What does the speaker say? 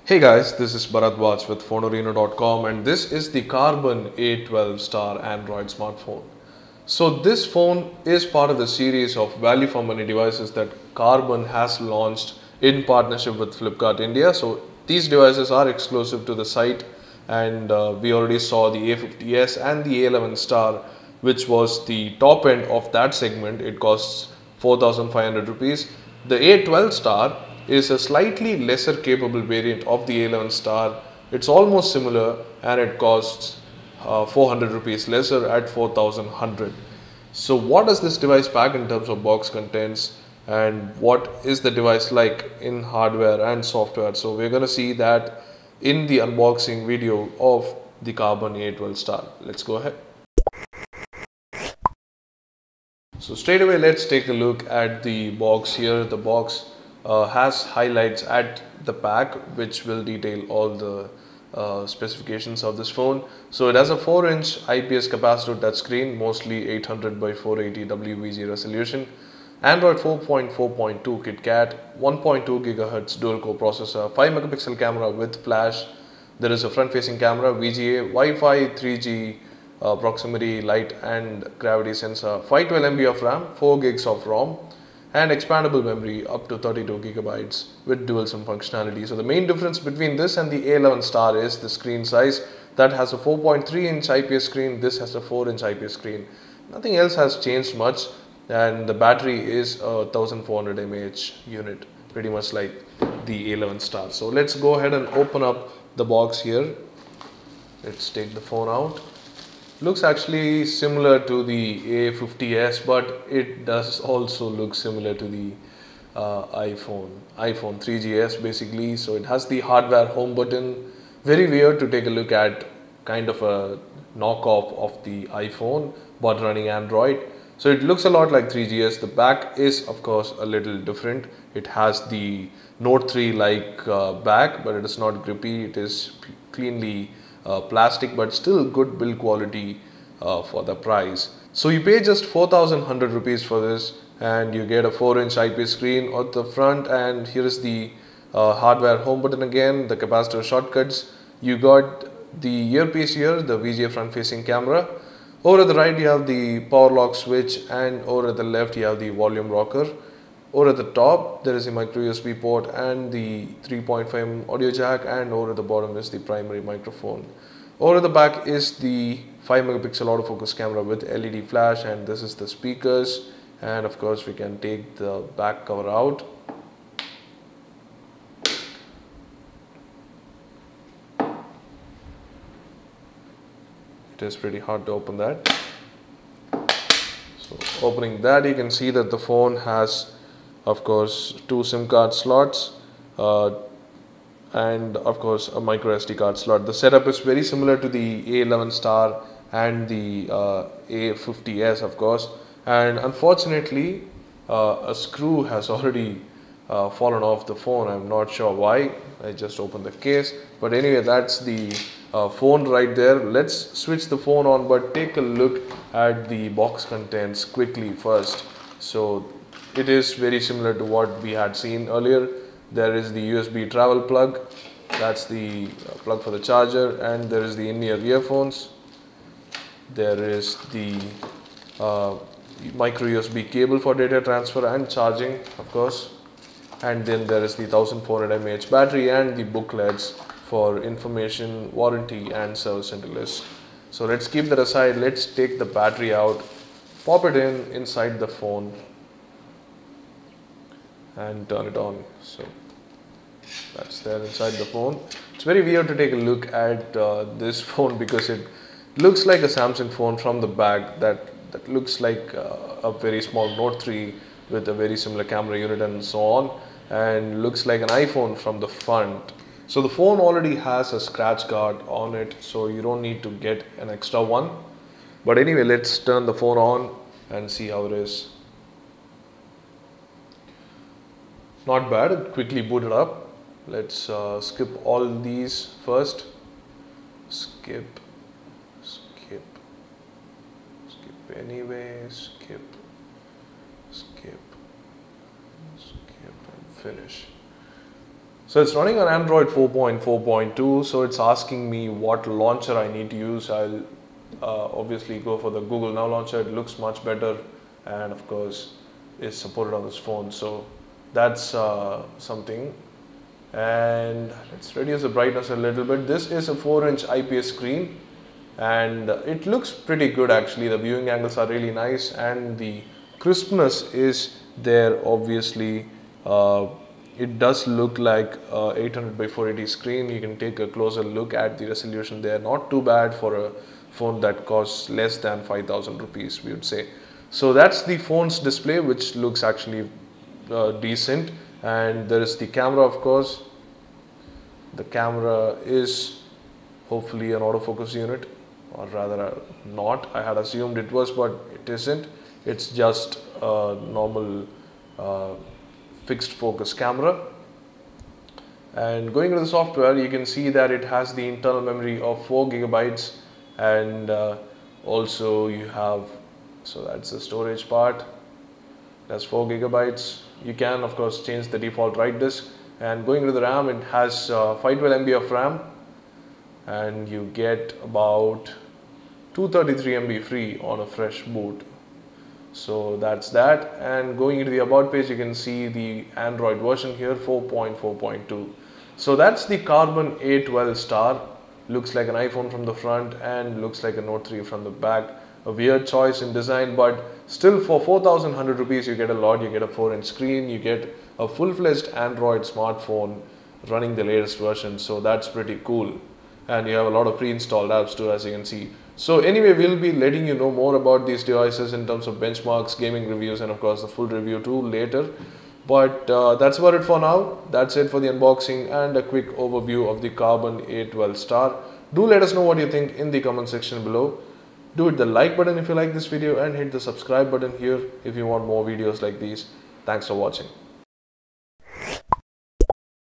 Hey guys, this is Bharatwaj with Phonorino.com and this is the Carbon A12 Star Android smartphone. So this phone is part of the series of value for money devices that Carbon has launched in partnership with Flipkart India. So these devices are exclusive to the site and we already saw the A50s and the A11 Star, which was the top end of that segment. It costs 4,500 rupees. The A12 Star is a slightly lesser capable variant of the A11 Star. It's almost similar and it costs 400 rupees lesser at 4,100. So what does this device pack in terms of box contents and what is the device like in hardware and software? So we're going to see that in the unboxing video of the Carbon A12 Star. Let's go ahead. So straight away, let's take a look at the box here. The box has highlights at the back which will detail all the specifications of this phone. So it has a 4-inch IPS capacitive touchscreen, mostly 800 by 480 WVG resolution. Android 4.4.2 KitKat, 1.2 GHz dual-core processor, 5 megapixel camera with flash. There is a front-facing camera, VGA, Wi-Fi, 3G, proximity, light and gravity sensor, 512 MB of RAM, 4 gigs of ROM and expandable memory up to 32 gigabytes with dual SIM functionality. So the main difference between this and the A11 Star is the screen size. That has a 4.3-inch IPS screen, this has a 4-inch IPS screen. Nothing else has changed much and the battery is a 1400 mAh unit, pretty much like the A11 Star. So let's go ahead and open up the box here. Let's take the phone out. Looks actually similar to the A50s, but it does also look similar to the iPhone 3GS basically. So it has the hardware home button. Very weird to take a look at, kind of a knockoff of the iPhone but running Android. So it looks a lot like 3GS. The back is of course a little different. It has the Note 3 like back, but it is not grippy. It is cleanly plastic, but still good build quality for the price. So you pay just 4,100 rupees for this and you get a 4-inch IPS screen at the front, and here is the hardware home button again, the capacitor shortcuts. You got the earpiece here, the VGA front facing camera. Over at the right you have the power lock switch and over at the left you have the volume rocker. Over at the top there is a micro USB port and the 3.5 audio jack, and over at the bottom is the primary microphone. Over at the back is the 5 megapixel autofocus camera with LED flash, and this is the speakers, and of course we can take the back cover out. It is pretty hard to open that. So opening that, you can see that the phone has of course 2 SIM card slots and of course a micro SD card slot. The setup is very similar to the A11 Star and the A50s of course, and unfortunately a screw has already fallen off the phone. I'm not sure why. I just opened the case, but anyway, that's the phone right there. Let's switch the phone on, but take a look at the box contents quickly first. So it is very similar to what we had seen earlier. There is the USB travel plug, that's the plug for the charger, and there is the in-ear earphones. There is the micro USB cable for data transfer and charging of course, and then there is the 1400 mAh battery and the booklets for information, warranty and service center list. So let's keep that aside. Let's take the battery out, pop it inside the phone and turn it on. So that's there inside the phone. It's very weird to take a look at this phone because it looks like a Samsung phone from the back, that looks like a very small Note 3 with a very similar camera unit and so on, and looks like an iPhone from the front. So the phone already has a scratch guard on it, so you don't need to get an extra one. But anyway, let's turn the phone on and see how it is. Not bad, it quickly booted up. Let's skip all these first. Skip anyway, skip and finish. So it's running on Android 4.4.2. So it's asking me what launcher I need to use. I'll obviously go for the Google Now launcher. It looks much better, and of course is supported on this phone. So that's something. And let's reduce the brightness a little bit. This is a 4-inch IPS screen, and it looks pretty good actually. The viewing angles are really nice, and the crispness is there. Obviously it does look like 800 by 480 screen. You can take a closer look at the resolution there. Not too bad for a phone that costs less than 5,000 rupees, we would say. So that's the phone's display, which looks actually decent. And there is the camera, of course. The camera is hopefully an autofocus unit, or rather not. I had assumed it was, but it isn't. It's just a normal fixed focus camera. And going to the software, you can see that it has the internal memory of 4 gigabytes, and also you have, so that's the storage part. That's 4 gigabytes. You can of course change the default write disk. And going to the RAM, it has 512 MB of RAM, and you get about 233 MB free on a fresh boot. So that's that. And going into the about page, you can see the Android version here, 4.4.2. So that's the Carbon A12 Star. Looks like an iPhone from the front and looks like a Note 3 from the back. A weird choice in design, but still for 4,100 rupees you get a lot. You get a 4-inch screen, you get a full-fledged Android smartphone running the latest version. So that's pretty cool. And you have a lot of pre-installed apps too, as you can see. So anyway, we'll be letting you know more about these devices in terms of benchmarks, gaming reviews, and of course the full review too later. But that's about it for now. That's it for the unboxing and a quick overview of the Carbon A12 Star. Do let us know what you think in the comment section below. Do hit the like button if you like this video, and hit the subscribe button here if you want more videos like these. Thanks for watching.